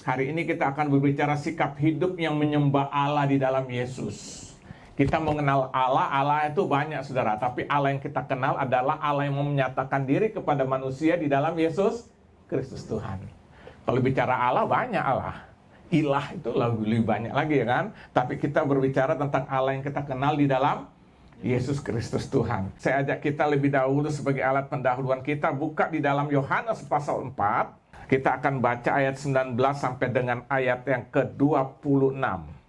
Hari ini kita akan berbicara sikap hidup yang menyembah Allah di dalam Yesus. Kita mengenal Allah, Allah itu banyak saudara. Tapi Allah yang kita kenal adalah Allah yang mau menyatakan diri kepada manusia di dalam Yesus Kristus Tuhan. Kalau bicara Allah, banyak Allah. Ilah itu lebih banyak lagi ya kan. Tapi kita berbicara tentang Allah yang kita kenal di dalam Yesus Kristus Tuhan. Saya ajak kita lebih dahulu sebagai alat pendahuluan kita buka di dalam Yohanes pasal 4. Kita akan baca ayat 19 sampai dengan ayat yang ke-26.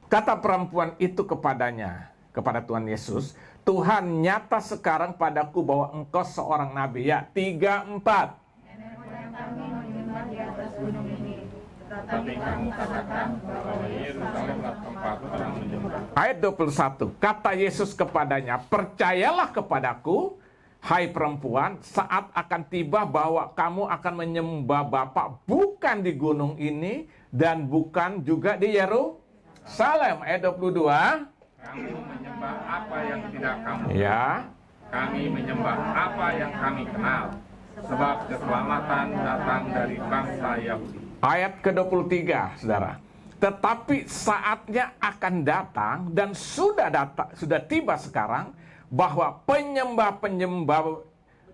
Kata perempuan itu kepada Tuhan Yesus, Tuhan nyata sekarang padaku bahwa engkau seorang nabi. Ya, 3, 4. Nenek moyang kami menyembah di atas gunung ini, tetapi kamu katakan bahwa Yerusalemlah tempat orang menyembah. Ayat 21, kata Yesus kepadanya, percayalah kepadaku, hai perempuan, saat akan tiba bahwa kamu akan menyembah Bapa bukan di gunung ini dan bukan juga di Yerusalem. Ayat 22. Kamu menyembah apa yang tidak kamu kenal. Ya. Kami menyembah apa yang kami kenal. Sebab keselamatan datang dari bangsa Yahudi. Ayat ke-23, saudara. Tetapi saatnya akan datang dan sudah tiba sekarang bahwa penyembah-penyembah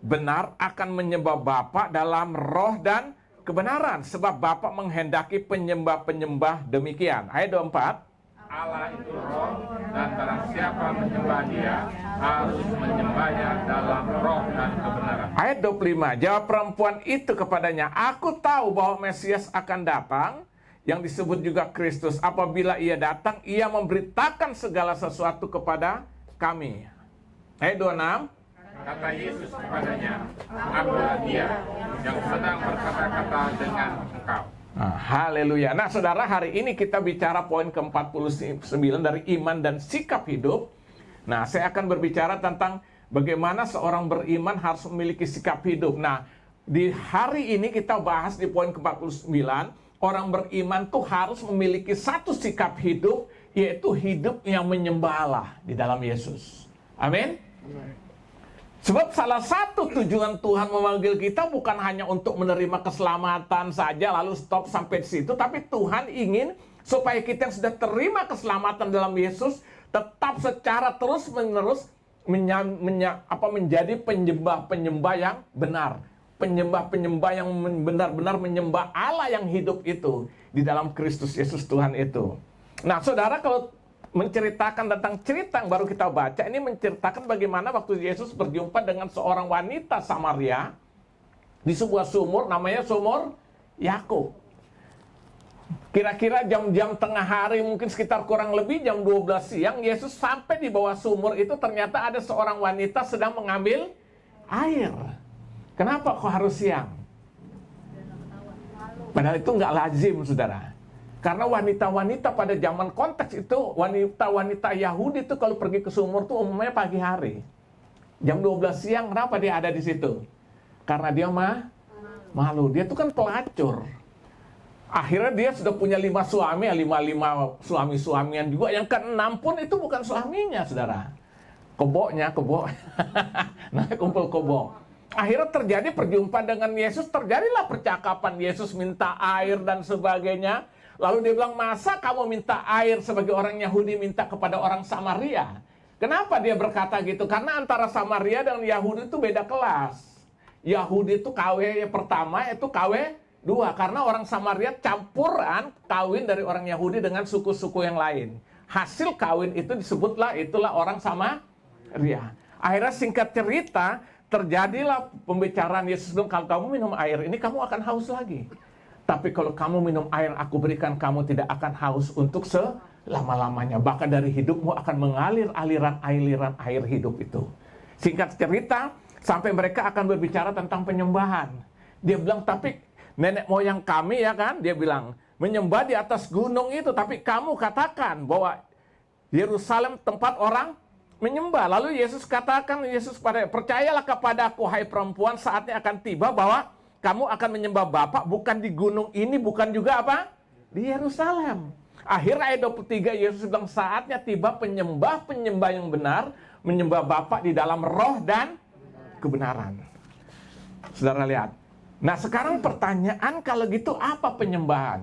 benar akan menyembah Bapa dalam roh dan kebenaran. Sebab Bapa menghendaki penyembah-penyembah demikian. Ayat 24. Allah itu roh, dan barang siapa menyembah dia harus menyembahnya dalam roh dan kebenaran. Ayat 25, jawab perempuan itu kepadanya, aku tahu bahwa Mesias akan datang, yang disebut juga Kristus. Apabila ia datang, ia memberitakan segala sesuatu kepada kami. Ayat 26. Kata Yesus kepadanya, akulah dia yang sedang berkata-kata dengan engkau. Haleluya. Nah saudara, hari ini kita bicara poin ke-49 dari iman dan sikap hidup. Nah, saya akan berbicara tentang bagaimana seorang beriman harus memiliki sikap hidup. Nah, di hari ini kita bahas di poin ke-49, orang beriman tuh harus memiliki satu sikap hidup, yaitu hidup yang menyembah Allah di dalam Yesus. Amin. Sebab salah satu tujuan Tuhan memanggil kita bukan hanya untuk menerima keselamatan saja lalu stop sampai di situ, tapi Tuhan ingin supaya kita yang sudah terima keselamatan dalam Yesus tetap secara terus-menerus menjadi penyembah-penyembah yang benar. Penyembah-penyembah yang benar-benar menyembah Allah yang hidup itu di dalam Kristus Yesus Tuhan itu. Nah, saudara, kalau menceritakan tentang cerita yang baru kita baca, ini menceritakan bagaimana waktu Yesus berjumpa dengan seorang wanita Samaria di sebuah sumur, namanya sumur Yakub. Kira-kira jam-jam tengah hari, mungkin sekitar kurang lebih jam 12 siang, Yesus sampai di bawah sumur itu, ternyata ada seorang wanita sedang mengambil air. Kenapa kok harus siang? Padahal itu nggak lazim, saudara. Karena wanita-wanita pada zaman konteks itu, wanita-wanita Yahudi itu kalau pergi ke sumur tuh umumnya pagi hari. Jam 12 siang, kenapa dia ada di situ? Karena dia malu. Dia tuh kan pelacur. Akhirnya dia sudah punya 5 suami, 5 suami-suamian juga. Yang ke-6 pun itu bukan suaminya, saudara. Kebo. Nah, kumpul kebo. Akhirnya terjadi perjumpaan dengan Yesus, terjadilah percakapan. Yesus minta air dan sebagainya. Lalu dia bilang, masa kamu minta air sebagai orang Yahudi minta kepada orang Samaria? Kenapa dia berkata gitu? Karena antara Samaria dan Yahudi itu beda kelas. Yahudi itu KW pertama, itu KW 2. Karena orang Samaria campuran kawin dari orang Yahudi dengan suku-suku yang lain. Hasil kawin itu disebutlah, itulah orang Samaria. Akhirnya singkat cerita, terjadilah pembicaraan Yesus bilang, kalau kamu minum air ini kamu akan haus lagi. Tapi kalau kamu minum air aku berikan, kamu tidak akan haus untuk selama-lamanya. Bahkan dari hidupmu akan mengalir aliran air hidup itu. Singkat cerita, sampai mereka akan berbicara tentang penyembahan. Dia bilang, tapi nenek moyang kami ya kan, dia bilang, menyembah di atas gunung itu. Tapi kamu katakan bahwa Yerusalem tempat orang menyembah. Lalu Yesus katakan, percayalah kepadaku, hai perempuan, saatnya akan tiba bahwa kamu akan menyembah Bapa bukan di gunung ini, bukan juga apa? Di Yerusalem. Akhirnya ayat 23 Yesus bilang, saatnya tiba penyembah-penyembah yang benar menyembah Bapa di dalam roh dan kebenaran. Saudara lihat. Nah, sekarang pertanyaan, kalau gitu apa penyembahan?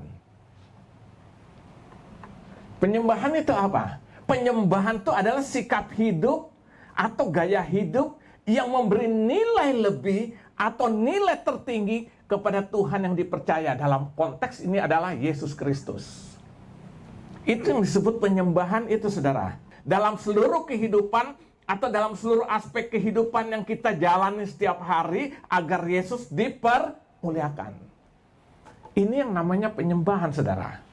Penyembahan itu apa? Penyembahan itu adalah sikap hidup atau gaya hidup yang memberi nilai lebih atau nilai tertinggi kepada Tuhan yang dipercaya. Dalam konteks ini adalah Yesus Kristus. Itu yang disebut penyembahan itu, saudara. Dalam seluruh kehidupan atau dalam seluruh aspek kehidupan yang kita jalani setiap hari agar Yesus dipermuliakan. Ini yang namanya penyembahan, saudara.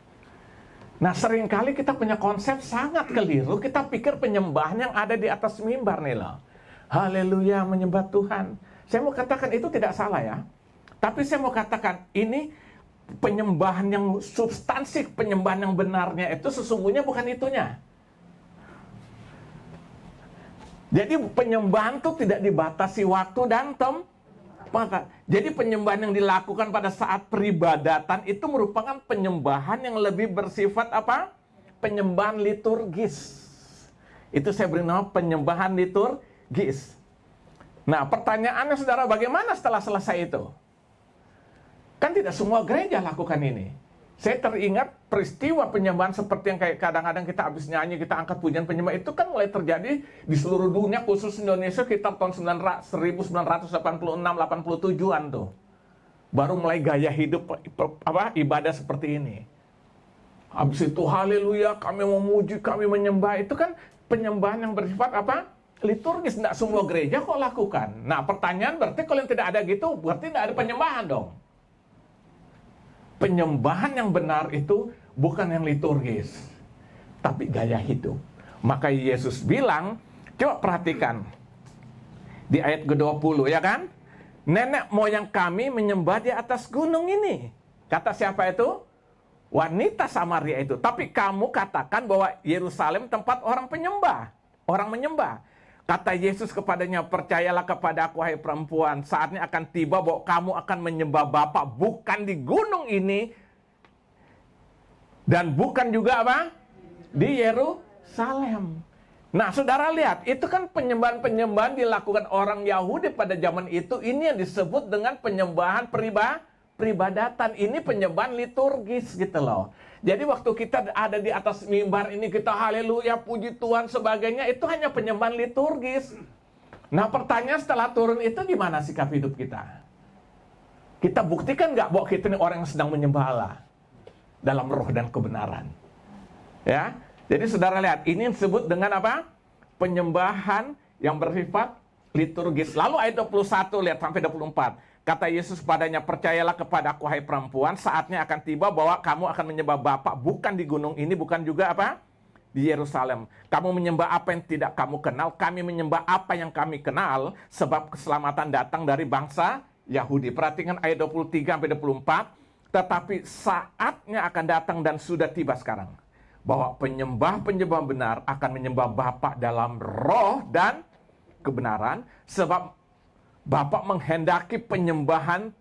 Nah, seringkali kita punya konsep sangat keliru. Kita pikir penyembahan yang ada di atas mimbar nih loh. Haleluya, menyembah Tuhan. Saya mau katakan itu tidak salah ya. Tapi saya mau katakan ini penyembahan yang substansif, penyembahan yang benarnya itu sesungguhnya bukan itunya. Jadi penyembahan itu tidak dibatasi waktu dan tempat. Jadi penyembahan yang dilakukan pada saat peribadatan itu merupakan penyembahan yang lebih bersifat apa? Penyembahan liturgis. Itu saya beri nama penyembahan liturgis. Nah, pertanyaannya saudara, bagaimana setelah selesai itu? Kan tidak semua gereja lakukan ini. Saya teringat peristiwa penyembahan seperti yang kayak kadang-kadang kita habis nyanyi, kita angkat pujian penyembahan, itu kan mulai terjadi di seluruh dunia, khusus Indonesia sekitar tahun 1986-87an tuh. Baru mulai gaya hidup ibadah seperti ini. Habis itu haleluya, kami memuji, kami menyembah. Itu kan penyembahan yang bersifat apa? Liturgis. Tidak semua gereja kok lakukan. Nah, pertanyaan berarti kalau yang tidak ada gitu, berarti tidak ada penyembahan dong. Penyembahan yang benar itu bukan yang liturgis, tapi gaya hidup. Maka Yesus bilang, coba perhatikan di ayat ke-20 ya kan? Nenek moyang kami menyembah di atas gunung ini. Kata siapa itu? Wanita Samaria itu. Tapi kamu katakan bahwa Yerusalem tempat orang penyembah, orang menyembah. Kata Yesus kepadanya, percayalah kepada aku, hai perempuan, saatnya akan tiba bahwa kamu akan menyembah Bapa bukan di gunung ini, dan bukan juga apa? Di Yerusalem. Nah, saudara lihat, itu kan penyembahan-penyembahan dilakukan orang Yahudi pada zaman itu. Ini yang disebut dengan penyembahan peribadatan. Ini penyembahan liturgis gitu loh. Jadi waktu kita ada di atas mimbar ini, kita haleluya, puji Tuhan, sebagainya, itu hanya penyembahan liturgis. Nah, pertanyaan setelah turun itu gimana sikap hidup kita? Kita buktikan nggak bahwa kita ini orang yang sedang menyembah Allah dalam roh dan kebenaran? Ya, jadi saudara lihat, ini disebut dengan apa? Penyembahan yang bersifat liturgis. Lalu ayat 21, lihat sampai 24. Kata Yesus padanya, percayalah kepada aku, hai perempuan, saatnya akan tiba bahwa kamu akan menyembah Bapa bukan di gunung ini, bukan juga apa? Di Yerusalem. Kamu menyembah apa yang tidak kamu kenal, kami menyembah apa yang kami kenal, sebab keselamatan datang dari bangsa Yahudi. Perhatikan ayat 23-24. Tetapi saatnya akan datang dan sudah tiba sekarang, bahwa penyembah-penyembah benar akan menyembah Bapa dalam roh dan kebenaran, sebab Bapak menghendaki penyembahan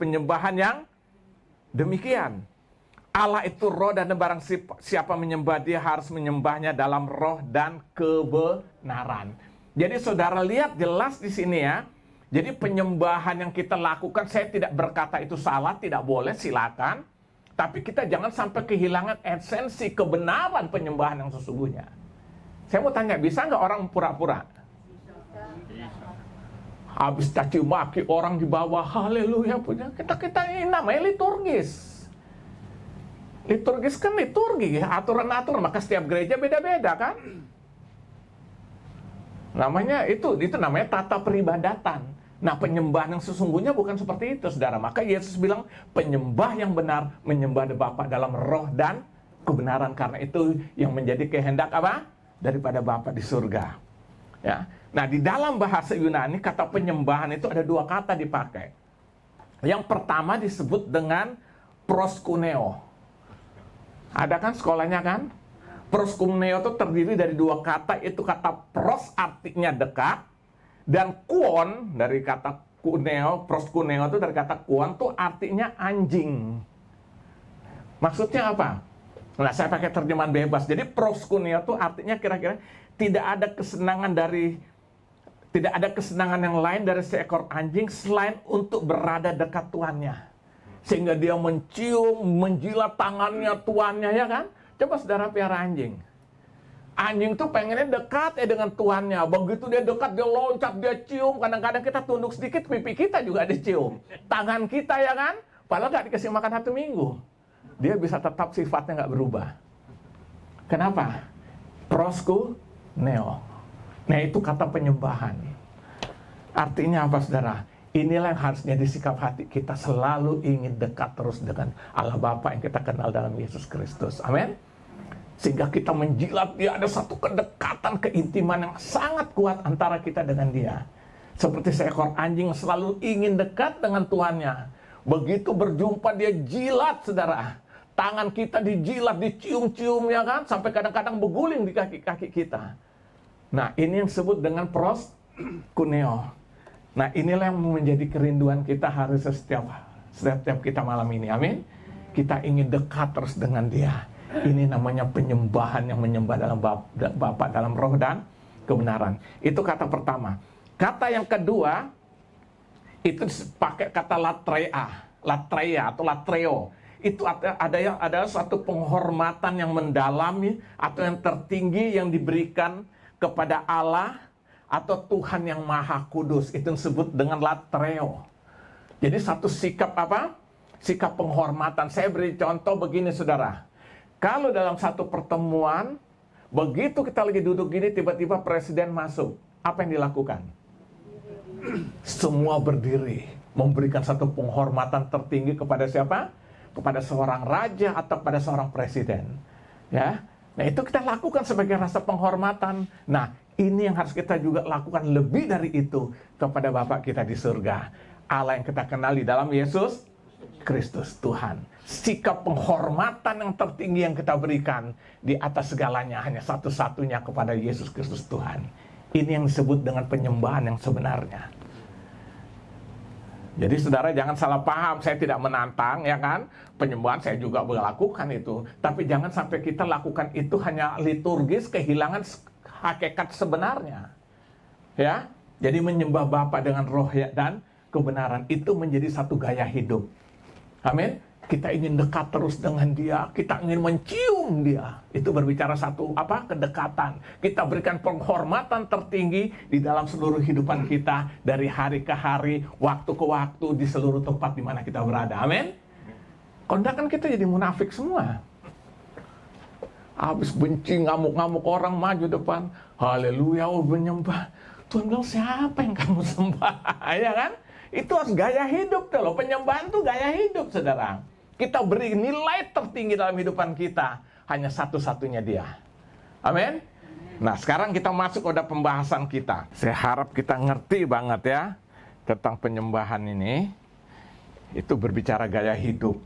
yang demikian. Allah itu roh, dan barang siapa menyembah dia harus menyembahnya dalam roh dan kebenaran. Jadi saudara lihat jelas di sini ya. Jadi penyembahan yang kita lakukan, saya tidak berkata itu salah, tidak boleh, silakan. Tapi kita jangan sampai kehilangan esensi kebenaran penyembahan yang sesungguhnya. Saya mau tanya, bisa nggak orang pura-pura? Habis caci maki orang di bawah, haleluya punya. Kita ini namanya liturgis. Liturgis kan liturgi, aturan-aturan. Maka setiap gereja beda-beda kan. Namanya itu namanya tata peribadatan. Nah, penyembahan yang sesungguhnya bukan seperti itu, saudara. Maka Yesus bilang penyembah yang benar menyembah Bapa dalam roh dan kebenaran, karena itu yang menjadi kehendak apa? Daripada Bapa di surga. Ya. Nah, di dalam bahasa Yunani kata penyembahan itu ada dua kata dipakai. Yang pertama disebut dengan proskuneo. Ada kan sekolahnya kan? Proskuneo itu terdiri dari dua kata, itu kata pros artinya dekat, dan kuon dari kata kuneo, proskuneo itu dari kata kuon tuh artinya anjing. Maksudnya apa? Nah, saya pakai terjemahan bebas. Jadi proskuneo itu artinya kira-kira tidak ada kesenangan yang lain dari seekor anjing selain untuk berada dekat tuannya. Sehingga dia mencium, menjilat tangannya tuannya, ya kan? Coba saudara piara anjing. Anjing tuh pengennya dekat dengan tuannya. Begitu dia dekat, dia loncat, dia cium. Kadang-kadang kita tunduk sedikit, pipi kita juga dicium. Tangan kita ya kan? Padahal nggak dikasih makan 1 minggu. Dia bisa tetap sifatnya nggak berubah. Kenapa? Proskuneo. Nah itu kata penyembahan. Artinya apa saudara? Inilah yang harusnya di sikap hati kita, selalu ingin dekat terus dengan Allah Bapa yang kita kenal dalam Yesus Kristus. Amin. Sehingga kita menjilat dia, ada satu kedekatan, keintiman yang sangat kuat antara kita dengan dia. Seperti seekor anjing selalu ingin dekat dengan tuannya. Begitu berjumpa dia jilat saudara. Tangan kita dijilat, dicium-cium ya kan. Sampai kadang-kadang berguling di kaki-kaki kita. Nah ini yang disebut dengan proskuneo. Nah inilah yang menjadi kerinduan kita harus setiap kita malam ini. Amin. Kita ingin dekat terus dengan dia. Ini namanya penyembahan yang menyembah dalam Bapa dalam roh dan kebenaran. Itu kata pertama. Kata yang kedua itu pakai kata latreia atau latreo. Itu ada suatu penghormatan yang mendalami atau yang tertinggi yang diberikan kepada Allah atau Tuhan yang Maha Kudus. Itu disebut dengan latreo. Jadi satu sikap apa? Sikap penghormatan. Saya beri contoh begini saudara. Kalau dalam satu pertemuan, begitu kita lagi duduk gini, tiba-tiba presiden masuk. Apa yang dilakukan? Semua berdiri, memberikan satu penghormatan tertinggi kepada siapa? Kepada seorang raja atau kepada seorang presiden. Ya, nah itu kita lakukan sebagai rasa penghormatan. Nah, ini yang harus kita juga lakukan lebih dari itu kepada Bapa kita di surga. Allah yang kita kenali dalam Yesus Kristus Tuhan. Sikap penghormatan yang tertinggi yang kita berikan di atas segalanya hanya satu-satunya kepada Yesus Kristus Tuhan. Ini yang disebut dengan penyembahan yang sebenarnya. Jadi saudara jangan salah paham, saya tidak menantang ya kan. Penyembahan saya juga melakukan itu. Tapi jangan sampai kita lakukan itu hanya liturgis, kehilangan hakikat sebenarnya. Ya, jadi menyembah Bapa dengan roh dan kebenaran itu menjadi satu gaya hidup. Amin. Kita ingin dekat terus dengan dia, kita ingin mencium dia. Itu berbicara satu kedekatan. Kita berikan penghormatan tertinggi di dalam seluruh kehidupan kita dari hari ke hari, waktu ke waktu di seluruh tempat di mana kita berada. Amin. Kalau enggak kan kita jadi munafik semua. Habis benci, ngamuk-ngamuk orang maju depan, haleluya, menyembah. Tuhan bilang, siapa yang kamu sembah? Ya kan? Itu harus gaya hidup tuh loh. Penyembahan tuh gaya hidup saudara. Kita beri nilai tertinggi dalam kehidupan kita hanya satu-satunya dia. Amin. Nah sekarang kita masuk pada pembahasan kita. Saya harap kita ngerti banget ya tentang penyembahan ini. Itu berbicara gaya hidup.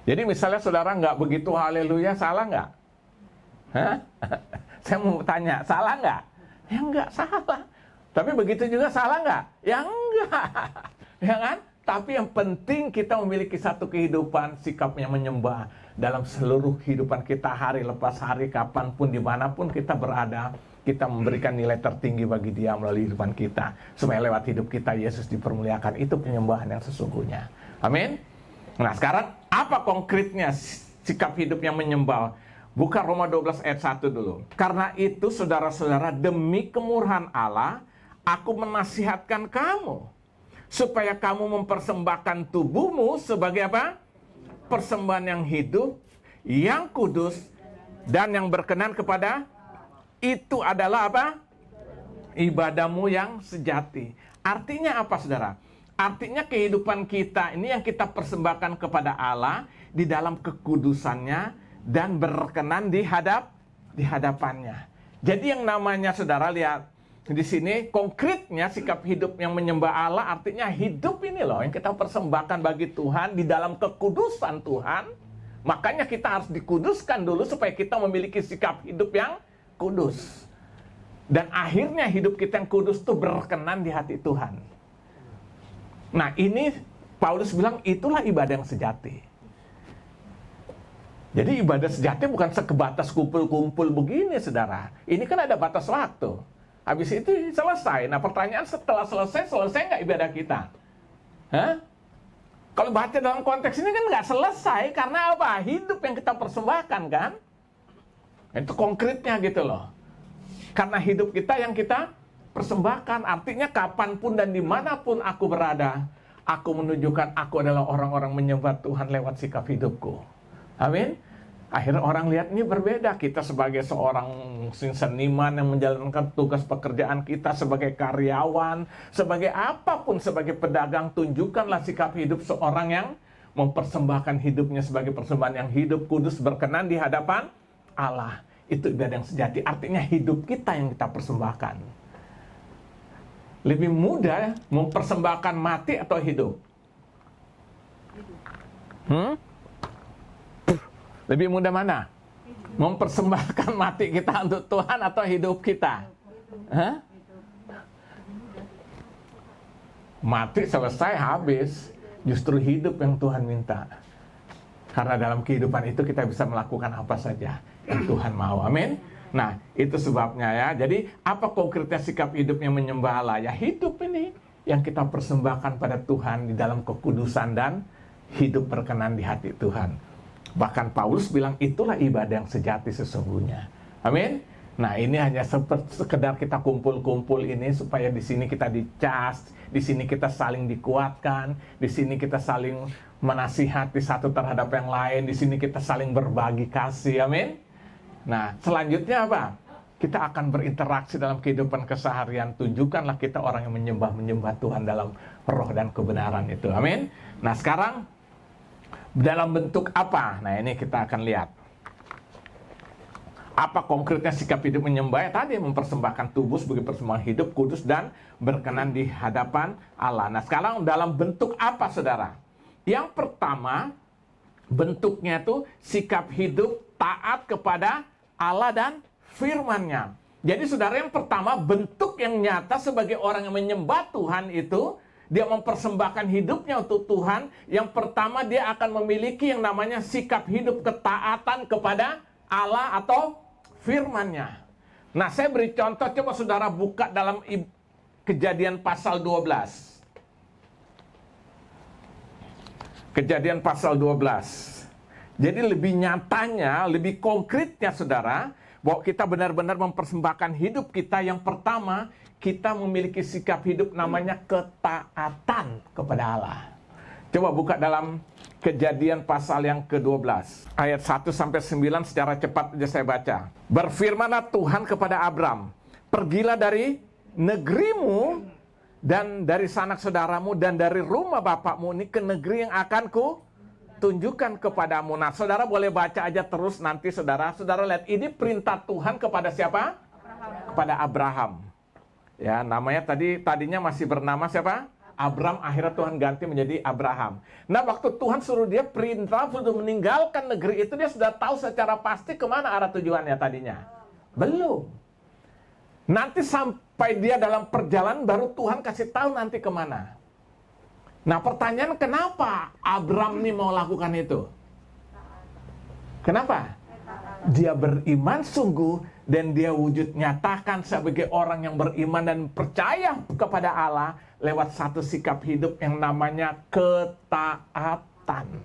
Jadi misalnya saudara nggak begitu haleluya, salah nggak? Hah? Saya mau tanya, salah nggak? Ya nggak salah. Tapi begitu juga salah nggak? Ya enggak. Ya kan? Tapi yang penting kita memiliki satu kehidupan, sikapnya menyembah dalam seluruh kehidupan kita, hari lepas hari, kapanpun, dimanapun kita berada, kita memberikan nilai tertinggi bagi dia melalui kehidupan kita. Supaya lewat hidup kita, Yesus dipermuliakan. Itu penyembahan yang sesungguhnya. Amin. Nah sekarang, apa konkretnya sikap hidup yang menyembah? Buka Roma 12 ayat 1 dulu. Karena itu, saudara-saudara, demi kemurahan Allah, aku menasihatkan kamu supaya kamu mempersembahkan tubuhmu sebagai apa? Persembahan yang hidup, yang kudus, dan yang berkenan kepada itu adalah apa? Ibadahmu yang sejati. Artinya apa saudara? Artinya kehidupan kita ini yang kita persembahkan kepada Allah di dalam kekudusannya dan berkenan di hadapannya. Jadi yang namanya saudara lihat di sini konkretnya sikap hidup yang menyembah Allah artinya hidup ini loh yang kita persembahkan bagi Tuhan di dalam kekudusan Tuhan. Makanya kita harus dikuduskan dulu supaya kita memiliki sikap hidup yang kudus. Dan akhirnya hidup kita yang kudus itu berkenan di hati Tuhan. Nah ini Paulus bilang itulah ibadah yang sejati. Jadi ibadah sejati bukan sekebatas kumpul-kumpul begini saudara. Ini kan ada batas waktu. Habis itu selesai. Nah pertanyaan setelah selesai nggak ibadah kita? Hah? Kalau baca dalam konteks ini kan nggak selesai. Karena apa? Hidup yang kita persembahkan kan? Itu konkretnya gitu loh. Karena hidup kita yang kita persembahkan. Artinya kapanpun dan dimanapun aku berada, aku menunjukkan aku adalah orang-orang menyembah Tuhan lewat sikap hidupku. Amin. Akhirnya orang lihat ini berbeda. Kita sebagai seorang seniman yang menjalankan tugas pekerjaan kita, sebagai karyawan, sebagai apapun, sebagai pedagang, tunjukkanlah sikap hidup seorang yang mempersembahkan hidupnya sebagai persembahan yang hidup, kudus, berkenan di hadapan Allah. Itu ibadah yang sejati. Artinya hidup kita yang kita persembahkan. Lebih mudah mempersembahkan mati atau hidup? Lebih mudah mana? Mempersembahkan mati kita untuk Tuhan atau hidup kita? Mati selesai, habis. Justru hidup yang Tuhan minta. Karena dalam kehidupan itu kita bisa melakukan apa saja yang Tuhan mau. Amin. Nah, itu sebabnya ya. Jadi, apa konkretnya sikap hidup yang menyembah Allah? Ya, hidup ini yang kita persembahkan pada Tuhan di dalam kekudusan dan hidup berkenan di hati Tuhan. Bahkan Paulus bilang itulah ibadah yang sejati sesungguhnya. Amin. Nah, ini hanya sekedar kita kumpul-kumpul ini supaya di sini kita dicas, di sini kita saling dikuatkan, di sini kita saling menasihati satu terhadap yang lain, di sini kita saling berbagi kasih. Amin. Nah, selanjutnya apa? Kita akan berinteraksi dalam kehidupan keseharian. Tunjukkanlah kita orang yang menyembah Tuhan dalam roh dan kebenaran itu. Amin. Nah, sekarang dalam bentuk apa? Nah, ini kita akan lihat. Apa konkretnya sikap hidup menyembah? Tadi mempersembahkan tubuh sebagai persembahan hidup, kudus, dan berkenan di hadapan Allah. Nah, sekarang dalam bentuk apa, saudara? Yang pertama, bentuknya itu sikap hidup taat kepada Allah dan firman-Nya. Jadi, saudara, yang pertama, bentuk yang nyata sebagai orang yang menyembah Tuhan itu, dia mempersembahkan hidupnya untuk Tuhan. Yang pertama, dia akan memiliki yang namanya sikap hidup ketaatan kepada Allah atau firman-Nya. Nah, saya beri contoh, coba saudara buka dalam Kejadian pasal 12. Kejadian pasal 12. Jadi lebih nyatanya, lebih konkretnya saudara, bahwa kita benar-benar mempersembahkan hidup kita. Yang pertama, kita memiliki sikap hidup namanya ketaatan kepada Allah. Coba buka dalam Kejadian pasal yang ke-12. Ayat 1-9 secara cepat saja saya baca. Berfirmanlah Tuhan kepada Abram, pergilah dari negerimu dan dari sanak saudaramu dan dari rumah bapakmu ini ke negeri yang akan ku tunjukkan kepadamu. Nah, saudara boleh baca aja terus nanti saudara lihat ini perintah Tuhan kepada siapa? Kepada Abraham. Ya, namanya tadinya masih bernama siapa? Abram, akhirnya Tuhan ganti menjadi Abraham. Nah, waktu Tuhan suruh dia perintah untuk meninggalkan negeri itu, dia sudah tahu secara pasti kemana arah tujuannya tadinya? Belum. Nanti sampai dia dalam perjalanan baru Tuhan kasih tahu nanti kemana. Nah, pertanyaan kenapa Abram ini mau lakukan itu? Kenapa? Dia beriman sungguh dan dia wujud nyatakan sebagai orang yang beriman dan percaya kepada Allah lewat satu sikap hidup yang namanya ketaatan.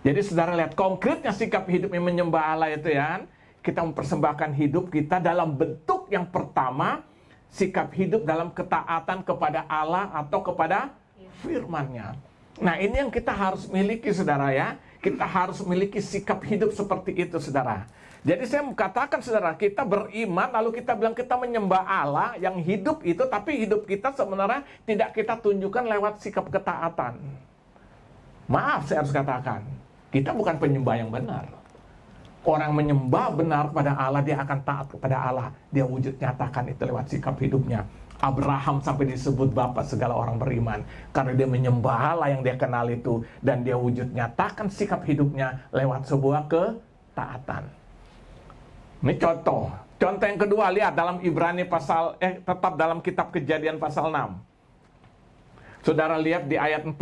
Jadi saudara lihat konkretnya sikap hidup yang menyembah Allah itu ya. Kita mempersembahkan hidup kita dalam bentuk yang pertama, sikap hidup dalam ketaatan kepada Allah atau kepada firman-Nya. Nah, ini yang kita harus miliki saudara ya. Kita harus memiliki sikap hidup seperti itu saudara. Jadi saya katakan saudara, kita beriman lalu kita bilang kita menyembah Allah yang hidup itu, tapi hidup kita sebenarnya tidak kita tunjukkan lewat sikap ketaatan. Maaf saya harus katakan, kita bukan penyembah yang benar. Orang menyembah benar pada Allah, dia akan taat kepada Allah. Dia wujud nyatakan itu lewat sikap hidupnya. Abraham sampai disebut bapak segala orang beriman karena dia menyembah Allah yang dia kenal itu, dan dia wujud nyatakan sikap hidupnya lewat sebuah ketaatan. Ini contoh yang kedua, lihat dalam Ibrani tetap dalam kitab Kejadian pasal 6. Saudara lihat di ayat 14,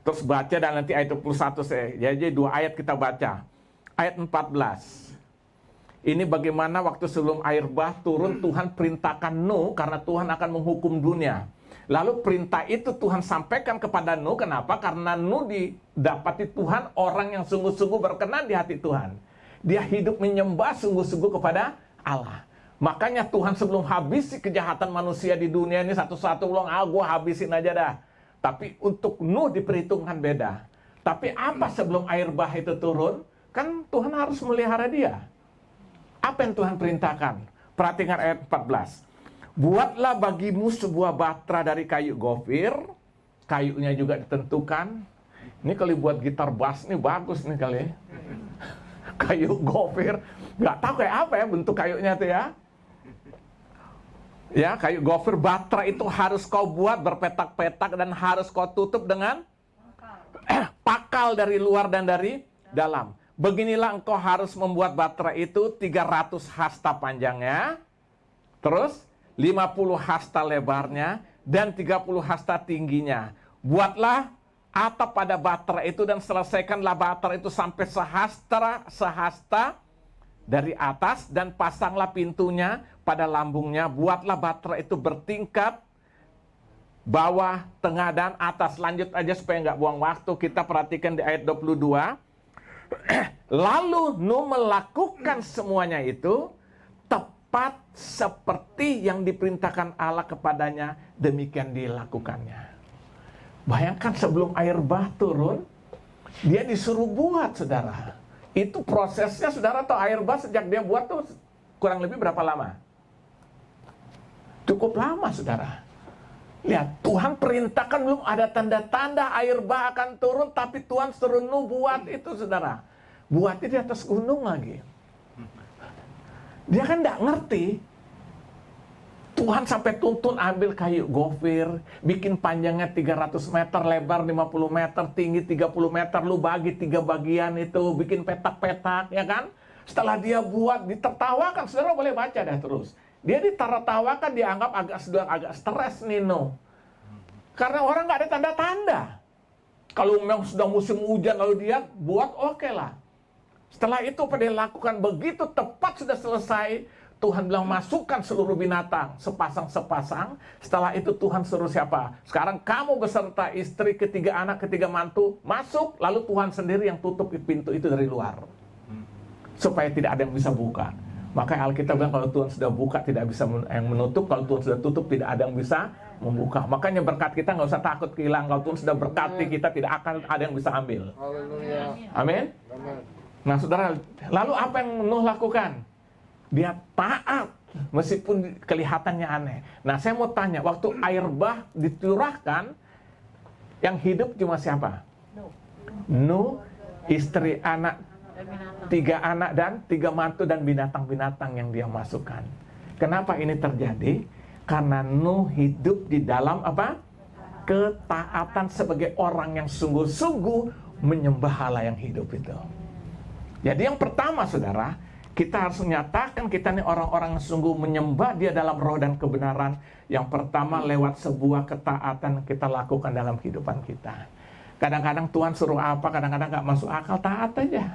terus baca dan nanti ayat 21 jadi 2 ayat kita baca. Ayat 14. Ini bagaimana waktu sebelum air bah turun, Tuhan perintahkan Nuh karena Tuhan akan menghukum dunia. Lalu perintah itu Tuhan sampaikan kepada Nuh. Kenapa? Karena Nuh didapati Tuhan orang yang sungguh-sungguh berkenan di hati Tuhan. Dia hidup menyembah sungguh-sungguh kepada Allah. Makanya Tuhan sebelum habisi kejahatan manusia di dunia ini satu-satu bilang, gue habisin aja dah. Tapi untuk Nuh diperhitungkan beda. Tapi apa sebelum air bah itu turun? Kan Tuhan harus melihara dia. Apa yang Tuhan perintahkan? Perhatikan ayat 14. Buatlah bagimu sebuah batra dari kayu gofir. Kayunya juga ditentukan. Ini kalau buat gitar bass nih bagus nih kali. Kayu gofir. Gak tahu kayak apa ya bentuk kayunya tuh ya. Ya, kayu gofir batra itu harus kau buat berpetak-petak dan harus kau tutup dengan pakal dari luar dan dari dalam. Beginilah engkau harus membuat batra itu 300 hasta panjangnya, terus 50 hasta lebarnya, dan 30 hasta tingginya. Buatlah atap pada batra itu dan selesaikanlah batra itu sampai sehasta dari atas dan pasanglah pintunya pada lambungnya. Buatlah batra itu bertingkat, bawah, tengah, dan atas. Lanjut aja supaya nggak buang waktu. Kita perhatikan di ayat 22. Lalu Nuh melakukan semuanya itu tepat seperti yang diperintahkan Allah kepadanya, demikian dilakukannya. Bayangkan sebelum air bah turun, dia disuruh buat, saudara. Itu prosesnya, saudara tahu air bah sejak dia buat tuh kurang lebih berapa lama? Cukup lama, saudara. Lihat, Tuhan perintahkan belum ada tanda-tanda air bah akan turun, tapi Tuhan suruh Nuh buat itu, saudara. Buatnya di atas gunung lagi. Dia kan nggak ngerti. Tuhan sampai tuntun ambil kayu gofir, bikin panjangnya 300 meter, lebar 50 meter, tinggi 30 meter, lu bagi 3 bagian itu, bikin petak-petak, ya kan? Setelah dia buat, ditertawakan, saudara boleh baca dah terus. Dia ditertawakan, dianggap agak stres nih Nuh. Karena orang nggak ada tanda-tanda. Kalau memang sudah musim hujan lalu dia buat, oke lah. Setelah itu pada lakukan begitu tepat sudah selesai, Tuhan bilang masukkan seluruh binatang sepasang-sepasang. Setelah itu Tuhan suruh siapa? Sekarang kamu beserta istri, 3 anak, 3 mantu masuk, lalu Tuhan sendiri yang tutup pintu itu dari luar supaya tidak ada yang bisa buka. Maka Alkitab bilang kalau Tuhan sudah buka tidak bisa yang menutup, kalau Tuhan sudah tutup tidak ada yang bisa membuka. Makanya berkat kita nggak usah takut hilang. Kalau Tuhan sudah berkati kita tidak akan ada yang bisa ambil. Amin. Nah, saudara, lalu apa yang Nuh lakukan? Dia taat, meskipun kelihatannya aneh. Nah, saya mau tanya, waktu air bah dicurahkan, yang hidup cuma siapa? Nuh, istri, anak, 3 anak, dan 3 mantu, dan binatang-binatang yang dia masukkan. Kenapa ini terjadi? Karena Nuh hidup di dalam apa? Ketaatan sebagai orang yang sungguh-sungguh menyembah Allah yang hidup itu. Jadi yang pertama, saudara, kita harus menyatakan kita ini orang-orang yang sungguh menyembah Dia dalam roh dan kebenaran. Yang pertama lewat sebuah ketaatan kita lakukan dalam kehidupan kita. Kadang-kadang Tuhan suruh apa, kadang-kadang nggak masuk akal, taat aja.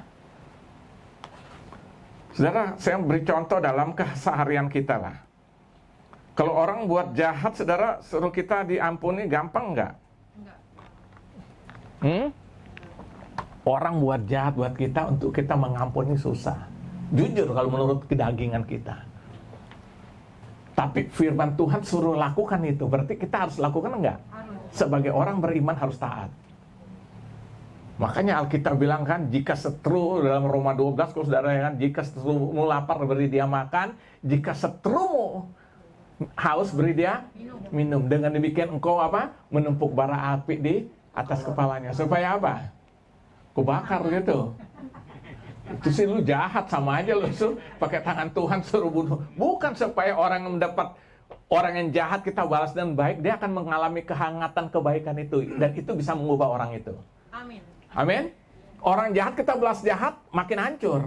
Saudara, saya beri contoh dalam keseharian kita lah. Kalau orang buat jahat, saudara, suruh kita diampuni, gampang nggak? Orang buat jahat buat kita, untuk kita mengampuni susah. Jujur kalau menurut kedagingan kita. Tapi firman Tuhan suruh lakukan itu, berarti kita harus lakukan enggak? Sebagai orang beriman harus taat. Makanya Alkitab bilang kan, jika seteru, dalam Roma 12, kalau saudara kan, jika seterumu lapar beri dia makan, jika seterumu haus beri dia minum. Dengan demikian engkau apa? Menumpuk bara api di atas kepalanya. Supaya apa? Kebakar gitu. Itu sih lu jahat, sama aja lu pakai tangan Tuhan suruh bunuh. Bukan supaya orang yang mendapat, orang yang jahat kita balas dengan baik, dia akan mengalami kehangatan kebaikan itu, dan itu bisa mengubah orang itu. Amin. Amin. Orang jahat kita balas jahat, makin hancur.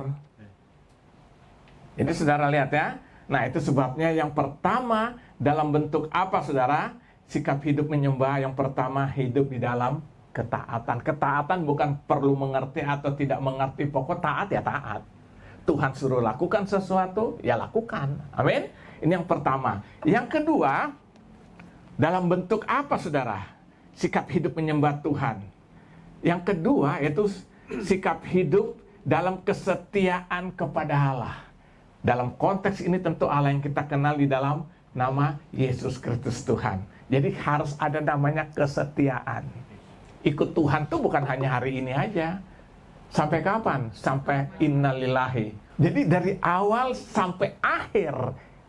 Jadi saudara lihat ya. Nah, itu sebabnya yang pertama dalam bentuk apa, saudara? Sikap hidup menyembah. Yang pertama hidup di dalam ketaatan. Ketaatan bukan perlu mengerti atau tidak mengerti, pokok taat ya taat. Tuhan suruh lakukan sesuatu, ya lakukan. Amin. Ini yang pertama. Yang kedua, dalam bentuk apa, saudara? Sikap hidup menyembah Tuhan. Yang kedua yaitu sikap hidup dalam kesetiaan kepada Allah. Dalam konteks ini tentu Allah yang kita kenal di dalam nama Yesus Kristus Tuhan. Jadi harus ada namanya kesetiaan. Ikut Tuhan tuh bukan hanya hari ini aja. Sampai kapan? Sampai innalillahi. Jadi dari awal sampai akhir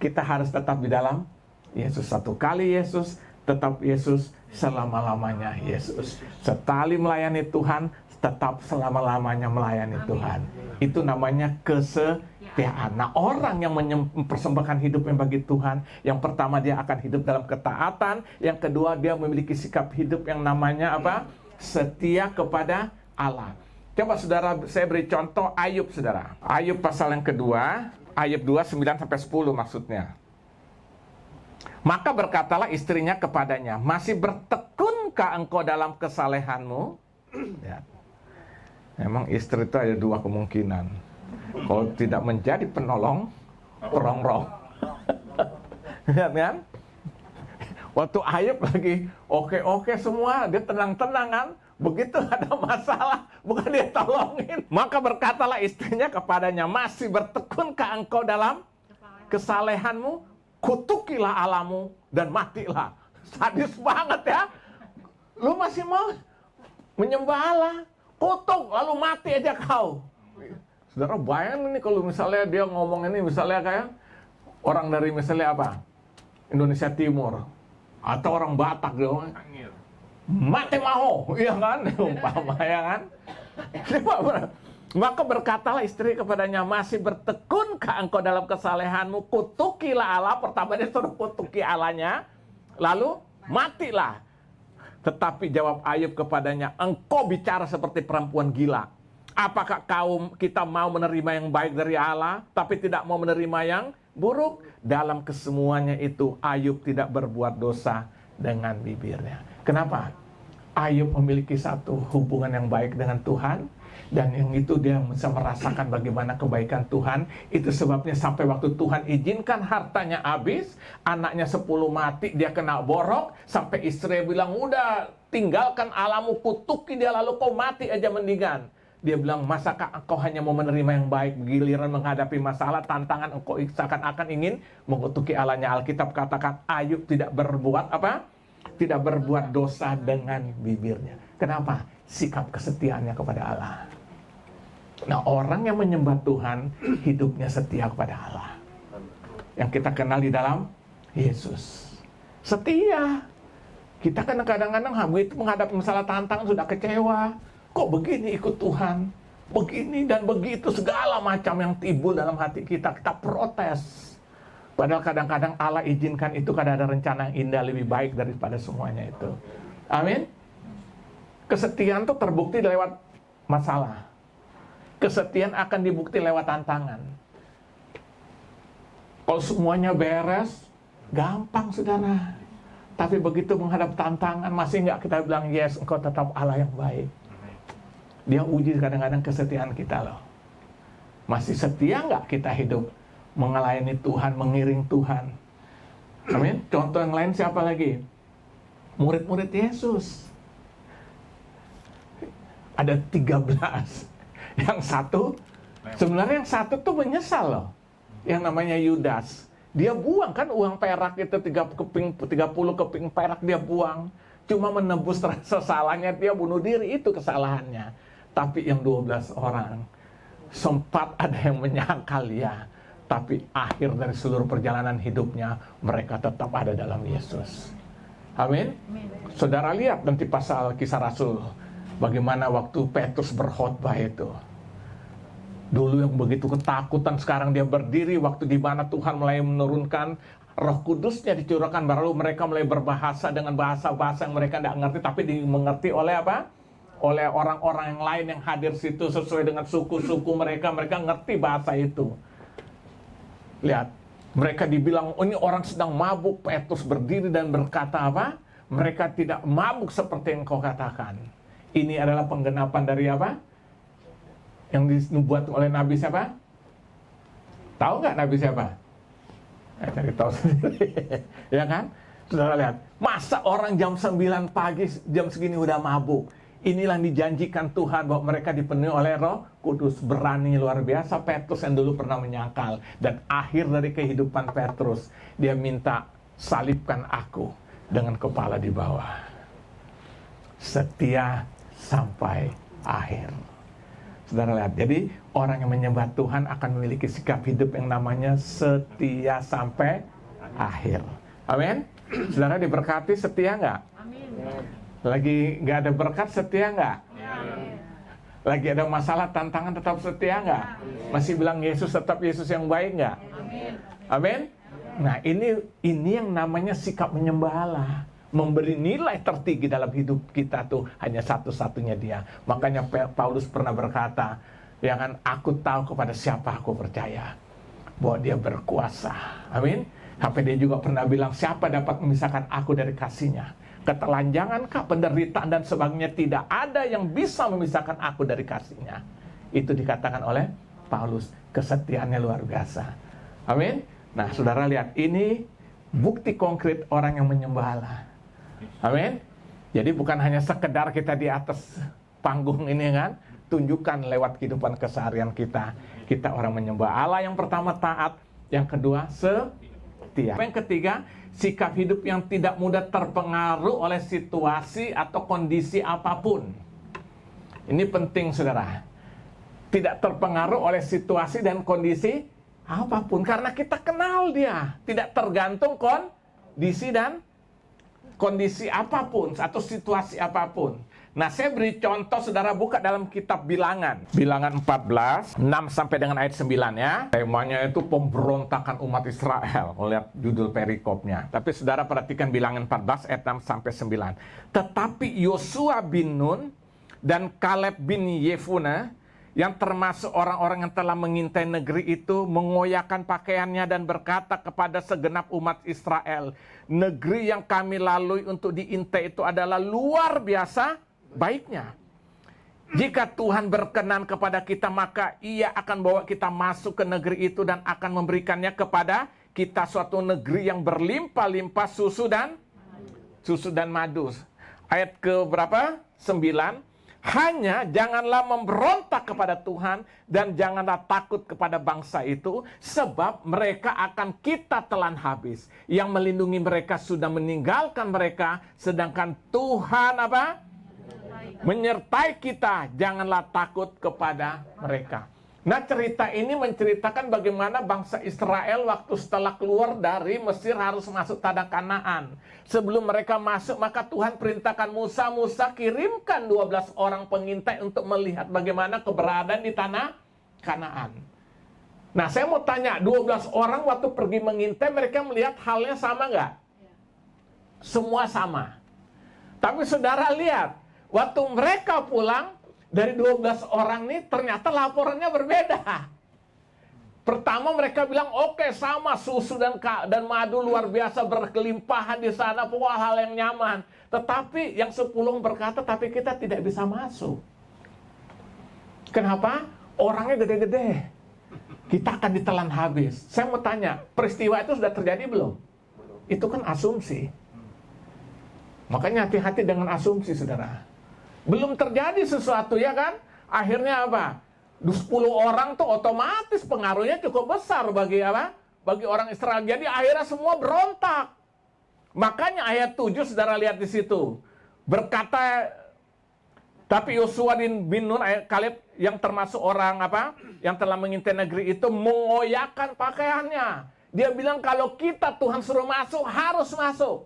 kita harus tetap di dalam Yesus. Satu kali Yesus, tetap Yesus, selama-lamanya Yesus. Sekali melayani Tuhan, tetap selama-lamanya melayani Tuhan. Itu namanya kesetiaan. Nah, orang yang mempersembahkan hidupnya bagi Tuhan, yang pertama dia akan hidup dalam ketaatan, yang kedua dia memiliki sikap hidup yang namanya apa? Setia kepada Allah. Coba saudara, saya beri contoh Ayub, saudara. Ayub pasal yang kedua, Ayub 2, 9-10 maksudnya. Maka berkatalah istrinya kepadanya, masih bertekunkah engkau dalam kesalehanmu? Ya. Memang istri itu ada dua kemungkinan. Kalau tidak menjadi penolong, perongrong. Lihat kan? Waktu Ayub lagi oke semua, dia tenang-tenang kan? Begitu ada masalah, bukan dia tolongin. Maka berkatalah istrinya kepadanya, masih bertekunkah engkau dalam kesalehanmu? Kutukilah Allahmu dan matilah. Sadis banget ya. Lu masih mau menyembah Allah, kutuk lalu mati aja kau. Saudara bayangin ini kalau misalnya dia ngomong ini misalnya kayak orang dari misalnya apa? Indonesia Timur atau orang Batak dia ngomong, mati mau, iya kan? Umpama ya kan? Maka berkatalah istri kepadanya, masih bertekunkah engkau dalam kesalehanmu? Kutukilah Allah. Pertama dia suruh kutuki Allahnya, lalu matilah. Tetapi jawab Ayub kepadanya, engkau bicara seperti perempuan gila. Apakah kita mau menerima yang baik dari Allah, tapi tidak mau menerima yang buruk? Dalam kesemuanya itu Ayub tidak berbuat dosa dengan bibirnya. Kenapa? Ayub memiliki satu hubungan yang baik dengan Tuhan. Dan yang itu dia bisa merasakan bagaimana kebaikan Tuhan. Itu sebabnya sampai waktu Tuhan izinkan hartanya habis, anaknya 10 mati, dia kena borok, sampai istri bilang, udah tinggalkan Allahmu, kutuki dia lalu kau mati aja mendingan. Dia bilang, masakah engkau hanya mau menerima yang baik, giliran menghadapi masalah, tantangan, engkau seakan-akan ingin mengutuki Allahnya. Alkitab katakan Ayub tidak berbuat apa? Tidak berbuat dosa dengan bibirnya. Kenapa? Sikap kesetiaannya kepada Allah. Nah, orang yang menyembah Tuhan hidupnya setia kepada Allah. Yang kita kenal di dalam Yesus. Setia. Kita kan kadang-kadang begitu menghadapi masalah tantangan sudah kecewa. Kok begini ikut Tuhan? Begini dan begitu segala macam yang timbul dalam hati kita. Kita protes. Padahal kadang-kadang Allah izinkan itu karena ada rencana yang indah lebih baik daripada semuanya itu. Amin. Kesetiaan itu terbukti lewat masalah. Kesetiaan akan dibukti lewat tantangan. Kalau semuanya beres, gampang saudara. Tapi begitu menghadap tantangan, masih nggak kita bilang, yes, engkau tetap Allah yang baik. Dia uji kadang-kadang kesetiaan kita loh. Masih setia nggak kita hidup melayani Tuhan, mengiring Tuhan? Amin. Contoh yang lain siapa lagi? Murid-murid Yesus. Ada 13. Yang satu, sebenarnya yang satu tuh menyesal loh. Yang namanya Yudas. Dia buang kan uang perak itu 30 keping perak dia buang. Cuma menebus rasa salahnya, dia bunuh diri, itu kesalahannya. Tapi yang 12 orang, sempat ada yang menyangkal dia. Tapi akhir dari seluruh perjalanan hidupnya, mereka tetap ada dalam Yesus. Amin. Saudara lihat nanti pasal Kisah Rasul. Bagaimana waktu Petrus berkhotbah itu. Dulu yang begitu ketakutan, sekarang dia berdiri waktu di mana Tuhan mulai menurunkan Roh Kudusnya dicurahkan, baru mereka mulai berbahasa dengan bahasa-bahasa yang mereka tidak ngerti, tapi dimengerti oleh apa? Oleh orang-orang yang lain yang hadir situ sesuai dengan suku-suku mereka ngerti bahasa itu. Lihat, mereka dibilang, oh ini orang sedang mabuk. Petrus berdiri dan berkata apa? Mereka tidak mabuk seperti yang kau katakan. Ini adalah penggenapan dari apa? Yang dibuat oleh Nabi siapa? Tahu nggak Nabi siapa? Cari tahu sendiri. Ya kan? Saudara lihat, masa orang jam 9 pagi, jam segini udah mabuk? Inilah yang dijanjikan Tuhan bahwa mereka dipenuhi oleh Roh Kudus. Berani luar biasa Petrus yang dulu pernah menyangkal. Dan akhir dari kehidupan Petrus, dia minta, salibkan aku dengan kepala di bawah. Setia sampai akhir. Saudara lihat, jadi orang yang menyembah Tuhan akan memiliki sikap hidup yang namanya setia sampai akhir. Amin. Saudara diberkati, setia nggak? Amin. Lagi nggak ada berkat, setia nggak? Lagi ada masalah, tantangan, tetap setia nggak? Masih bilang Yesus tetap Yesus yang baik nggak? Amin. Nah, ini yang namanya sikap menyembah Allah. Memberi nilai tertinggi dalam hidup kita tuh hanya satu-satunya Dia. Makanya Paulus pernah berkata, ya kan, aku tahu kepada siapa aku percaya, bahwa Dia berkuasa. Amin. Sampai dia juga pernah bilang, siapa dapat memisahkan aku dari kasih-Nya? Ketelanjangankah, penderitaan dan sebagainya, tidak ada yang bisa memisahkan aku dari kasih-Nya. Itu dikatakan oleh Paulus. Kesetiaannya luar biasa. Amin. Nah, saudara lihat, ini bukti konkret orang yang menyembah Allah. Amin. Jadi bukan hanya sekedar kita di atas panggung ini kan, tunjukkan lewat kehidupan keseharian kita. Kita orang menyembah Allah. Yang pertama taat, yang kedua setia. Yang ketiga, sikap hidup yang tidak mudah terpengaruh oleh situasi atau kondisi apapun. Ini penting, saudara. Tidak terpengaruh oleh situasi dan kondisi apapun. Karena kita kenal Dia. Tidak tergantung kondisi dan kondisi apapun atau situasi apapun. Nah, saya beri contoh, saudara buka dalam kitab Bilangan. Bilangan 14, 6 sampai dengan ayat 9 ya. Temanya itu pemberontakan umat Israel. Lihat judul perikopnya. Tapi saudara perhatikan Bilangan 14 ayat 6 sampai 9. Tetapi Yosua bin Nun dan Kaleb bin Yefune, yang termasuk orang-orang yang telah mengintai negeri itu, mengoyakkan pakaiannya dan berkata kepada segenap umat Israel, negeri yang kami lalui untuk diintai itu adalah luar biasa baiknya. Jika Tuhan berkenan kepada kita, maka Ia akan bawa kita masuk ke negeri itu dan akan memberikannya kepada kita suatu negeri yang berlimpah-limpah susu dan madu. Ayat ke berapa? 9. Hanya janganlah memberontak kepada Tuhan dan janganlah takut kepada bangsa itu, sebab mereka akan kita telan habis. Yang melindungi mereka sudah meninggalkan mereka, sedangkan Tuhan apa? Menyertai kita. Janganlah takut kepada mereka. Nah, cerita ini menceritakan bagaimana bangsa Israel waktu setelah keluar dari Mesir harus masuk tanah Kanaan. Sebelum mereka masuk, maka Tuhan perintahkan Musa, kirimkan 12 orang pengintai untuk melihat bagaimana keberadaan di tanah Kanaan. Nah, saya mau tanya, 12 orang waktu pergi mengintai, mereka melihat halnya sama nggak? Semua sama. Tapi saudara lihat, waktu mereka pulang, dari 12 orang ini ternyata laporannya berbeda. Pertama mereka bilang, oke, sama, susu dan madu luar biasa berkelimpahan di sana, pokoknya hal yang nyaman. Tetapi yang 10 berkata, tapi kita tidak bisa masuk. Kenapa? Orangnya gede-gede. Kita akan ditelan habis. Saya mau tanya, peristiwa itu sudah terjadi belum? Itu kan asumsi. Makanya hati-hati dengan asumsi, saudara. Belum terjadi sesuatu, ya kan? Akhirnya apa? 10 orang tuh otomatis pengaruhnya cukup besar bagi apa? Bagi orang Israel. Jadi akhirnya semua berontak. Makanya ayat 7 saudara lihat di situ. Berkata, tapi Yosua bin Nun, Kaleb yang termasuk orang apa? Yang telah mengintai negeri itu mengoyakkan pakaiannya. Dia bilang kalau kita Tuhan suruh masuk, harus masuk.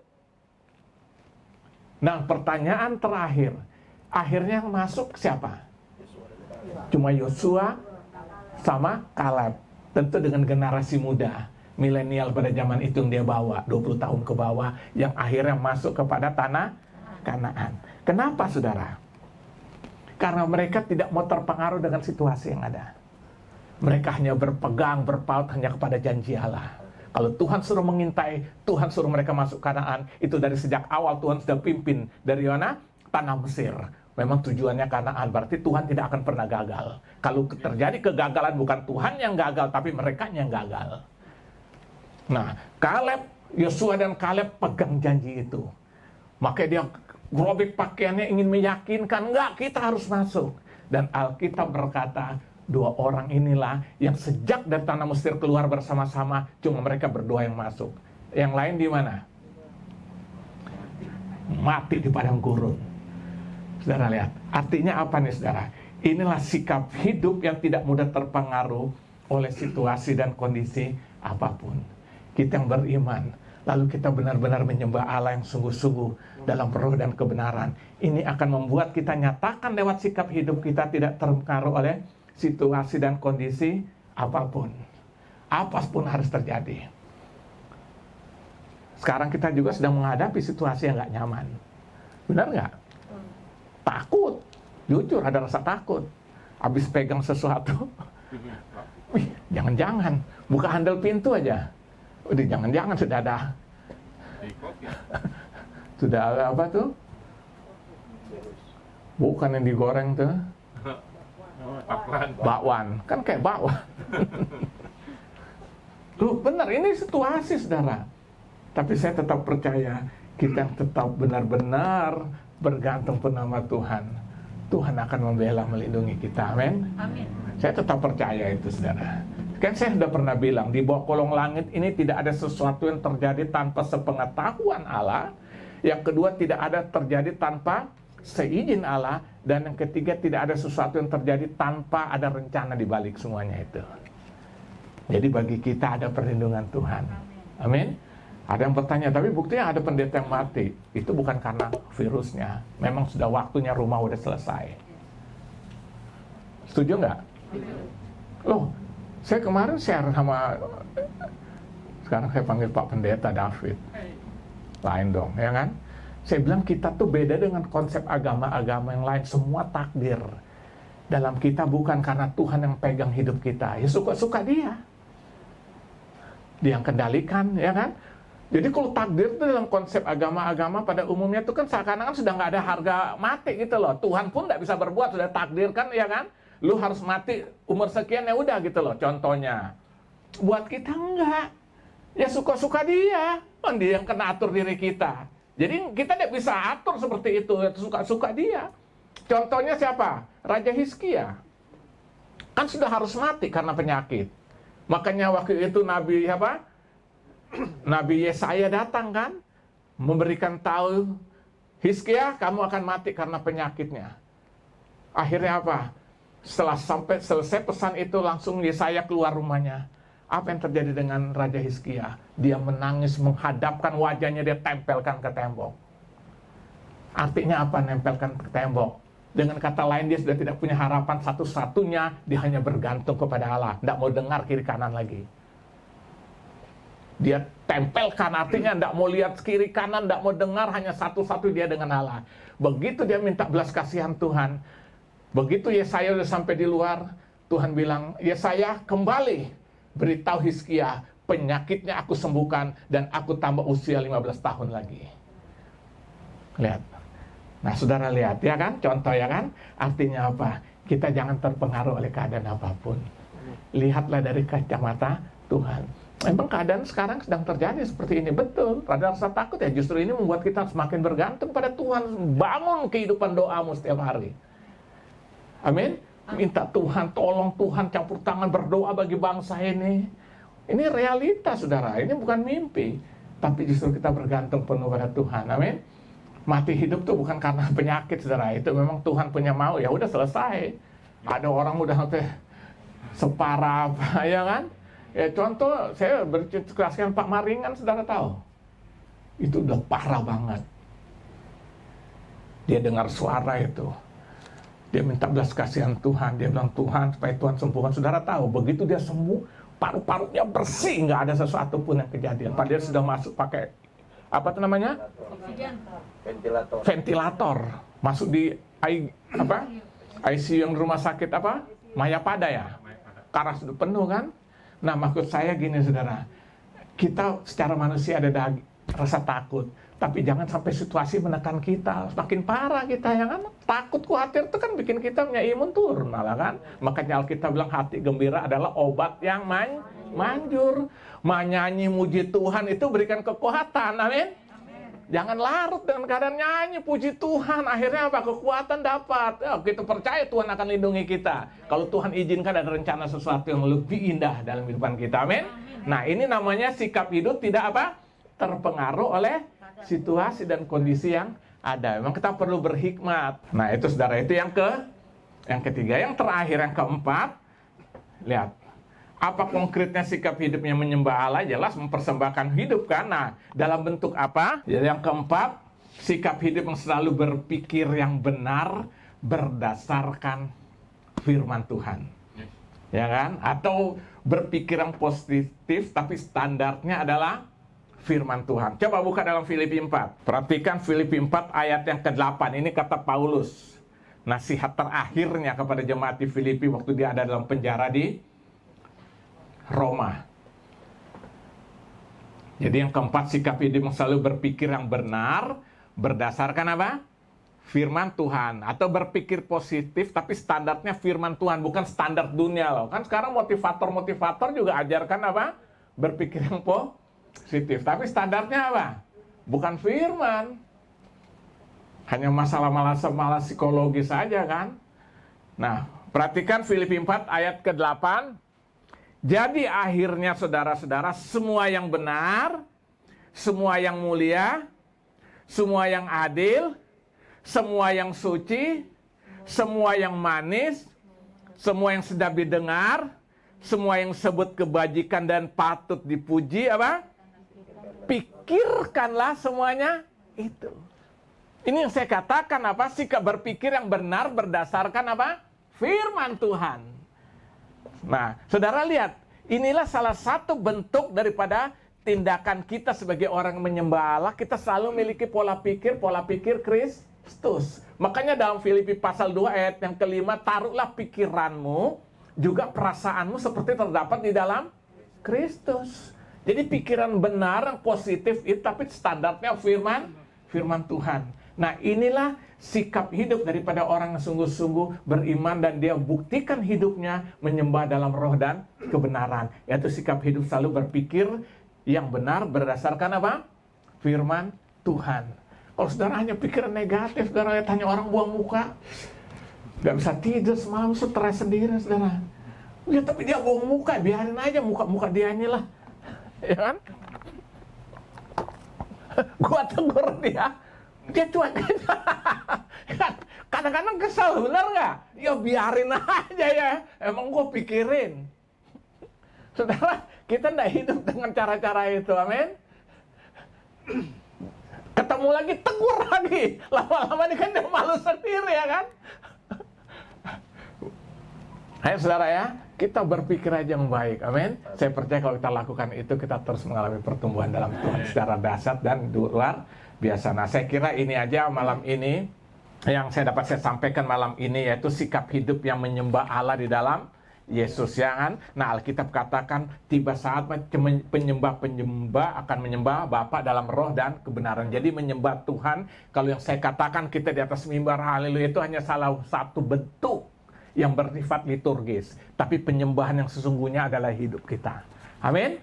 Nah, pertanyaan terakhir. Akhirnya yang masuk siapa? Cuma Yosua sama Kaleb. Tentu dengan generasi muda, milenial pada zaman itu yang dia bawa, 20 tahun ke bawah, yang akhirnya masuk kepada tanah Kanaan. Kenapa, saudara? Karena mereka tidak mau terpengaruh dengan situasi yang ada. Mereka hanya berpegang, berpaut hanya kepada janji Allah. Kalau Tuhan suruh mengintai, Tuhan suruh mereka masuk Kanaan, itu dari sejak awal Tuhan sudah pimpin dari mana? Tanah Mesir. Memang tujuannya Kanaan, berarti Tuhan tidak akan pernah gagal. Kalau terjadi kegagalan, bukan Tuhan yang gagal, tapi mereka yang gagal. Nah, Yosua dan Kaleb pegang janji itu. Makanya dia gerobak pakaiannya ingin meyakinkan, enggak, kita harus masuk. Dan Alkitab berkata, 2 orang inilah yang sejak dari tanah Mesir keluar bersama-sama, cuma mereka berdua yang masuk. Yang lain di mana? Mati di padang gurun. Saudara lihat, artinya apa nih saudara? Inilah sikap hidup yang tidak mudah terpengaruh oleh situasi dan kondisi apapun. Kita yang beriman, lalu kita benar-benar menyembah Allah yang sungguh-sungguh dalam roh dan kebenaran. Ini akan membuat kita nyatakan lewat sikap hidup kita tidak terpengaruh oleh situasi dan kondisi apapun. Apapun harus terjadi. Sekarang kita juga sedang menghadapi situasi yang gak nyaman. Benar gak? Takut. Jujur ada rasa takut. Habis pegang sesuatu. Wih, jangan-jangan. Buka handle pintu aja. Udah jangan-jangan sudah ada. Sudah ada apa tuh? Bukan yang digoreng tuh. Bakwan. Kan kayak bakwan. Loh benar, ini situasi saudara. Tapi saya tetap percaya kita tetap benar-benar bergantung pada Tuhan. Tuhan akan membela, melindungi kita. Amin. Amin. Saya tetap percaya itu, saudara. Kan saya sudah pernah bilang, di bawah kolong langit ini tidak ada sesuatu yang terjadi tanpa sepengetahuan Allah. Yang kedua, tidak ada terjadi tanpa seizin Allah. Dan yang ketiga, tidak ada sesuatu yang terjadi tanpa ada rencana di balik semuanya itu. Jadi bagi kita ada perlindungan Tuhan. Amin. Ada yang bertanya, tapi buktinya ada pendeta yang mati. Itu bukan karena virusnya. Memang sudah waktunya, rumah udah selesai. Setuju nggak? Loh, saya kemarin share sama, sekarang saya panggil Pak Pendeta David. Lain dong, ya kan? Saya bilang kita tuh beda dengan konsep agama-agama yang lain. Semua takdir dalam kita bukan karena Tuhan yang pegang hidup kita. Ya suka-suka dia. Dia yang kendalikan, ya kan? Jadi kalau takdir itu dalam konsep agama-agama pada umumnya itu kan seakan-akan sudah nggak ada harga mati gitu loh. Tuhan pun nggak bisa berbuat, sudah takdirkan, ya kan? Lu harus mati umur sekian, ya udah gitu loh contohnya. Buat kita enggak. Ya suka-suka dia. Kan dia yang kena atur diri kita. Jadi kita tidak bisa atur seperti itu. Suka-suka dia. Contohnya siapa? Raja Hizkia. Kan sudah harus mati karena penyakit. Makanya waktu itu Nabi Yesaya datang kan, memberikan tahu, Hizkia, kamu akan mati karena penyakitnya. Akhirnya apa? Setelah sampai selesai pesan itu, langsung Yesaya keluar rumahnya. Apa yang terjadi dengan Raja Hizkia? Dia menangis, menghadapkan wajahnya, dia tempelkan ke tembok. Artinya apa nempelkan ke tembok? Dengan kata lain, dia sudah tidak punya harapan satu-satunya, dia hanya bergantung kepada Allah. Tidak mau dengar kiri kanan lagi. Dia tempelkan, artinya tidak mau lihat kiri kanan, tidak mau dengar, hanya satu-satu dia dengan Allah. Begitu dia minta belas kasihan Tuhan, begitu Yesaya sudah sampai di luar, Tuhan bilang, Yesaya kembali, beritahu Hizkia, penyakitnya aku sembuhkan, dan aku tambah usia 15 tahun lagi. Lihat. Nah saudara lihat, ya kan, contoh ya kan, artinya apa? Kita jangan terpengaruh oleh keadaan apapun. Lihatlah dari kacamata Tuhan. Memang keadaan sekarang sedang terjadi seperti ini, betul. Ada rasa takut ya, justru ini membuat kita semakin bergantung pada Tuhan. Bangun kehidupan doamu setiap hari. Amin. Minta Tuhan, tolong Tuhan, campur tangan berdoa bagi bangsa ini. Ini realita saudara, ini bukan mimpi. Tapi justru kita bergantung penuh pada Tuhan, amin. Mati hidup tuh bukan karena penyakit saudara, itu memang Tuhan punya mau, ya udah selesai. Ada orang udah sampai separah apa, ya kan? Ya contoh, saya berceritakan Pak Maringan, saudara tahu. Itu udah parah banget. Dia dengar suara itu. Dia minta belas kasihan Tuhan. Dia bilang, Tuhan, supaya Tuhan sembuhkan. Saudara tahu, begitu dia sembuh, paru-parunya bersih, nggak ada sesuatu pun yang kejadian. Padahal sudah masuk pakai, apa itu namanya? Ventilator. Masuk di ICU yang di rumah sakit apa? Mayapada ya? Karena sudah penuh kan? Nah maksud saya gini saudara, kita secara manusia ada rasa takut, tapi jangan sampai situasi menekan kita, semakin parah kita ya kan, takut khawatir itu kan bikin kita punya imun turun malah kan. Makanya Alkitab bilang hati gembira adalah obat yang manjur. Menyanyi muji Tuhan itu berikan kekuatan, amin. Jangan larut dengan keadaan nyanyi, puji Tuhan. Akhirnya apa? Kekuatan dapat. Kita percaya Tuhan akan lindungi kita. Kalau Tuhan izinkan ada rencana sesuatu yang lebih indah dalam kehidupan kita. Amin. Nah, ini namanya sikap hidup tidak apa? Terpengaruh oleh situasi dan kondisi yang ada. Memang kita perlu berhikmat. Nah, itu saudara, itu yang ketiga. Yang terakhir, yang keempat, lihat. Apa konkretnya sikap hidupnya menyembah Allah? Jelas mempersembahkan hidup kan. Nah, dalam bentuk apa? Yang keempat, sikap hidup yang selalu berpikir yang benar berdasarkan firman Tuhan. Ya kan? Atau berpikir yang positif tapi standarnya adalah firman Tuhan. Coba buka dalam Filipi 4. Perhatikan Filipi 4 ayat yang ke-8. Ini kata Paulus. Nasihat terakhirnya kepada jemaat di Filipi waktu dia ada dalam penjara di Roma. Jadi yang keempat, sikap hidup yang selalu berpikir yang benar berdasarkan apa? Firman Tuhan. Atau berpikir positif tapi standarnya firman Tuhan, bukan standar dunia loh. Kan sekarang motivator juga ajarkan apa? Berpikir yang positif. Tapi standarnya apa? Bukan firman. Hanya masalah psikologis saja kan. Nah, perhatikan Filipi 4 ayat ke-8. Jadi akhirnya saudara-saudara, semua yang benar, semua yang mulia, semua yang adil, semua yang suci, semua yang manis, semua yang sedap didengar, semua yang sebut kebajikan dan patut dipuji, apa? Pikirkanlah semuanya itu. Ini yang saya katakan apa? Sikap berpikir yang benar berdasarkan apa? Firman Tuhan. Nah, saudara lihat, inilah salah satu bentuk daripada tindakan kita sebagai orang menyembah Allah. Kita selalu memiliki pola pikir Kristus. Makanya dalam Filipi pasal 2 ayat yang kelima, taruhlah pikiranmu, juga perasaanmu seperti terdapat di dalam Kristus. Jadi pikiran benar, yang positif itu, tapi standarnya firman Tuhan. Nah, inilah sikap hidup daripada orang yang sungguh-sungguh beriman dan dia buktikan hidupnya menyembah dalam roh dan kebenaran. Yaitu sikap hidup selalu berpikir yang benar berdasarkan apa? Firman Tuhan. Kalau saudara hanya pikiran negatif, saudara lihat hanya orang buang muka, gak bisa tidur semalam, stres sendiri saudara. Ya tapi dia buang muka, biarin aja muka dianya lah. Ya kan? Gua tegur dia cuek. Kadang-kadang kesal, benar nggak? Ya biarin aja ya. Emang gue pikirin. Saudara, kita tidak hidup dengan cara-cara itu, amin. Ketemu lagi, tegur lagi. Lama-lama ini kan dia malu sendiri ya kan. Ayo saudara ya, kita berpikir aja yang baik, amin. Saya percaya kalau kita lakukan itu, kita terus mengalami pertumbuhan dalam Tuhan secara dasar dan luar biasa. Nah, saya kira ini aja malam ini yang saya sampaikan malam ini, yaitu sikap hidup yang menyembah Allah di dalam Yesus, ya kan? Nah, Alkitab katakan tiba saat penyembah akan menyembah Bapa dalam roh dan kebenaran. Jadi menyembah Tuhan, kalau yang saya katakan kita di atas mimbar haleluya itu hanya salah satu bentuk yang bersifat liturgis, tapi penyembahan yang sesungguhnya adalah hidup kita. Amin.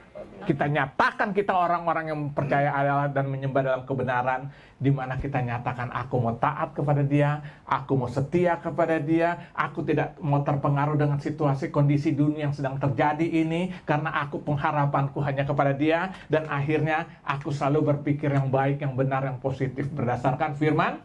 Kita nyatakan kita orang-orang yang percaya Allah dan menyembah dalam kebenaran, di mana kita nyatakan aku mau taat kepada Dia, aku mau setia kepada Dia, aku tidak mau terpengaruh dengan situasi kondisi dunia yang sedang terjadi ini, karena aku pengharapanku hanya kepada Dia, dan akhirnya aku selalu berpikir yang baik, yang benar, yang positif berdasarkan firman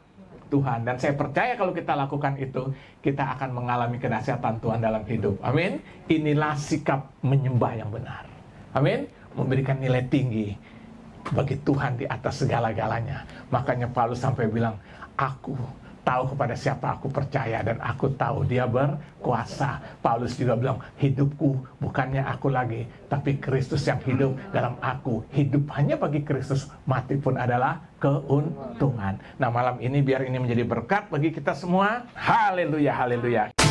Tuhan. Dan saya percaya kalau kita lakukan itu, kita akan mengalami kedahsyatan Tuhan dalam hidup. Amin. Inilah sikap menyembah yang benar. Amin. Memberikan nilai tinggi bagi Tuhan di atas segala-galanya. Makanya Paulus sampai bilang, aku tahu kepada siapa aku percaya dan aku tahu Dia berkuasa. Paulus juga bilang, hidupku bukannya aku lagi, tapi Kristus yang hidup dalam aku. Hidup hanya bagi Kristus, mati pun adalah keuntungan. Nah, malam ini biar ini menjadi berkat bagi kita semua. Haleluya, haleluya.